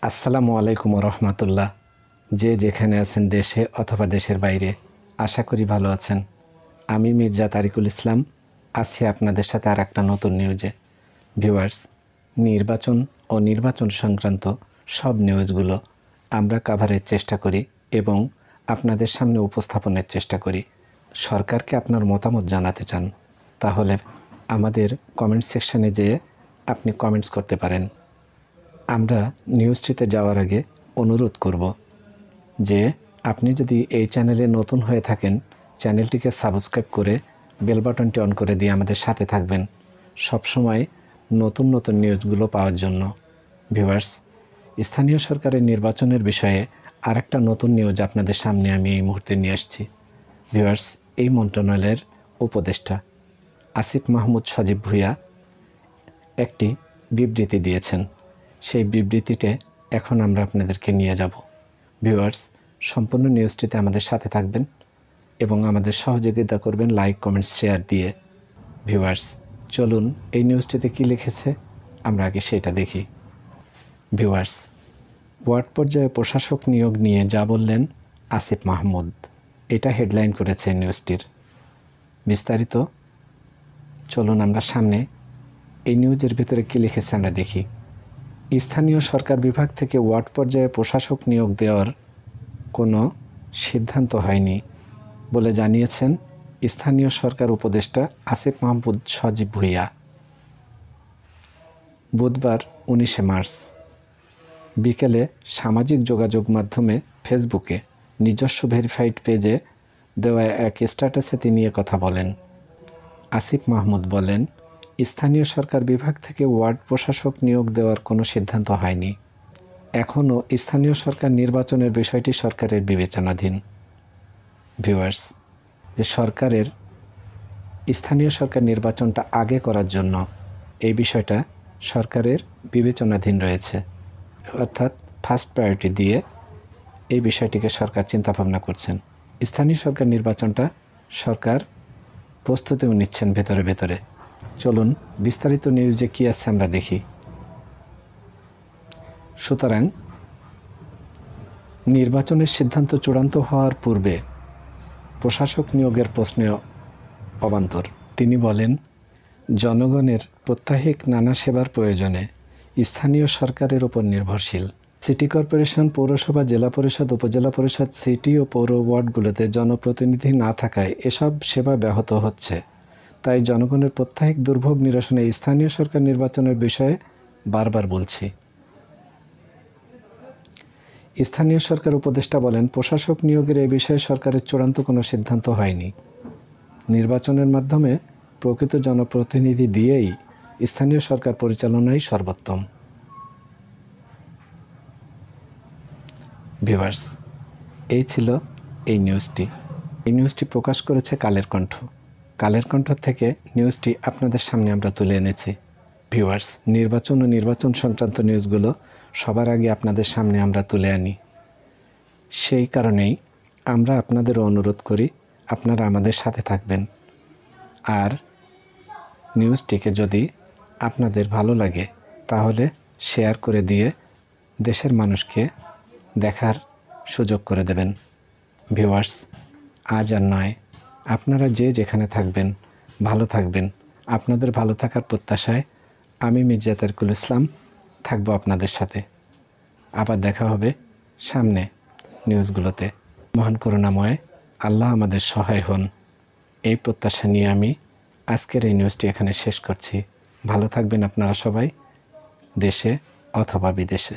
আসসালামু আলাইকুম রহমতুল্লাহ। যে যেখানে আছেন দেশে অথবা দেশের বাইরে, আশা করি ভালো আছেন। আমি মির্জা তারিকুল ইসলাম আছি আপনাদের সাথে আর একটা নতুন নিউজে। ভিউয়ার্স, নির্বাচন ও নির্বাচন সংক্রান্ত সব নিউজগুলো আমরা কাভারের চেষ্টা করি এবং আপনাদের সামনে উপস্থাপনের চেষ্টা করি। সরকারকে আপনার মতামত জানাতে চান তাহলে আমাদের কমেন্ট সেকশানে যেয়ে আপনি কমেন্টস করতে পারেন। আমরা নিউজটিতে যাওয়ার আগে অনুরোধ করব যে আপনি যদি এই চ্যানেলে নতুন হয়ে থাকেন, চ্যানেলটিকে সাবস্ক্রাইব করে বেল বাটনটি অন করে দিয়ে আমাদের সাথে থাকবেন সবসময় নতুন নতুন নিউজগুলো পাওয়ার জন্য। ভিউয়ার্স, স্থানীয় সরকারের নির্বাচনের বিষয়ে আরেকটা নতুন নিউজ আপনাদের সামনে আমি এই মুহূর্তে নিয়ে আসছি। ভিউয়ার্স, এই মন্ত্রণালয়ের উপদেষ্টা আসিফ মাহমুদ সজীব ভুঁইয়া একটি বিবৃতি দিয়েছেন। সেই বিবৃতিতে এখন আমরা আপনাদেরকে নিয়ে যাব। ভিউয়ার্স, সম্পূর্ণ নিউজটিতে আমাদের সাথে থাকবেন এবং আমাদের সহযোগিতা করবেন লাইক, কমেন্টস, শেয়ার দিয়ে। ভিউয়ার্স, চলুন এই নিউজটিতে কী লিখেছে আমরা আগে সেটা দেখি। ভিউয়ার্স, ওয়ার্ড পর্যায়ে প্রশাসক নিয়োগ নিয়ে যা বললেন আসিফ মাহমুদ, এটা হেডলাইন করেছে নিউজটির। বিস্তারিত চলুন আমরা সামনে এই নিউজের ভিতরে কী লিখেছে আমরা দেখি। স্থানীয় সরকার বিভাগ থেকে ওয়ার্ড পর্যায়ে প্রশাসক নিয়োগ দেওয়ার কোনো সিদ্ধান্ত হয়নি বলে জানিয়েছেন স্থানীয় সরকার উপদেষ্টা আসিফ মাহমুদ সজীব ভুঁইয়া। বুধবার 19 মার্চ বিকেলে সামাজিক যোগাযোগ মাধ্যমে ফেসবুকে নিজস্ব ভেরিফাইড পেজে দেওয়া এক স্ট্যাটাসে তিনি কথা বলেন। আসিফ মাহমুদ বলেন, স্থানীয় সরকার বিভাগ থেকে ওয়ার্ড প্রশাসক নিয়োগ দেওয়ার কোনো সিদ্ধান্ত হয়নি। এখনও স্থানীয় সরকার নির্বাচনের বিষয়টি সরকারের বিবেচনাধীন। ভিউয়ার্স, যে সরকারের স্থানীয় সরকার নির্বাচনটা আগে করার জন্য এই বিষয়টা সরকারের বিবেচনাধীন রয়েছে, অর্থাৎ ফার্স্ট প্রায়োরিটি দিয়ে এই বিষয়টিকে সরকার চিন্তাভাবনা করছেন। স্থানীয় সরকার নির্বাচনটা সরকার প্রস্তুতিও নিচ্ছেন ভেতরে ভেতরে। চলুন বিস্তারিত নিউজে কী আছে আমরা দেখি। সুতরাং নির্বাচনের সিদ্ধান্ত চূড়ান্ত হওয়ার পূর্বে প্রশাসক নিয়োগের প্রশ্নে অবান্তর। তিনি বলেন, জনগণের প্রত্যাহিক নানা সেবার প্রয়োজনে স্থানীয় সরকারের উপর নির্ভরশীল। সিটি কর্পোরেশন, পৌরসভা, জেলা পরিষদ, উপজেলা পরিষদ, সিটি ও পৌর ওয়ার্ডগুলোতে জনপ্রতিনিধি না থাকায় এসব সেবা ব্যাহত হচ্ছে। তাই জনগণের প্রত্যাহিক দুর্ভোগ নিরসনে স্থানীয় সরকার নির্বাচনের বিষয়ে বারবার বলছি। স্থানীয় সরকার উপদেষ্টা বলেন, প্রশাসক নিয়োগের এই বিষয়ে সরকারের চূড়ান্ত কোনো সিদ্ধান্ত হয়নি। নির্বাচনের মাধ্যমে প্রকৃত জনপ্রতিনিধি দিয়েই স্থানীয় সরকার পরিচালনাই সর্বোত্তম। ভিউয়ার্স, এই ছিল এই নিউজটি। এই নিউজটি প্রকাশ করেছে কালের কণ্ঠ। কালের কণ্ঠ থেকে নিউজটি আপনাদের সামনে আমরা তুলে এনেছি। ভিউয়ার্স, নির্বাচন ও নির্বাচন সংক্রান্ত নিউজগুলো সবার আগে আপনাদের সামনে আমরা তুলে আনি। সেই কারণেই আমরা আপনাদেরও অনুরোধ করি আপনারা আমাদের সাথে থাকবেন। আর নিউজটিকে যদি আপনাদের ভালো লাগে তাহলে শেয়ার করে দিয়ে দেশের মানুষকে দেখার সুযোগ করে দেবেন। ভিউয়ার্স, আজ আর নয়, আপনারা যে যেখানে থাকবেন ভালো থাকবেন। আপনাদের ভালো থাকার প্রত্যাশায় আমি মির্জা তারিকুল ইসলাম থাকবো আপনাদের সাথে। আবার দেখা হবে সামনে নিউজগুলোতে। মহান করুণাময় আল্লাহ আমাদের সহায় হন, এই প্রত্যাশা নিয়ে আমি আজকের এই নিউজটি এখানে শেষ করছি। ভালো থাকবেন আপনারা সবাই, দেশে অথবা বিদেশে।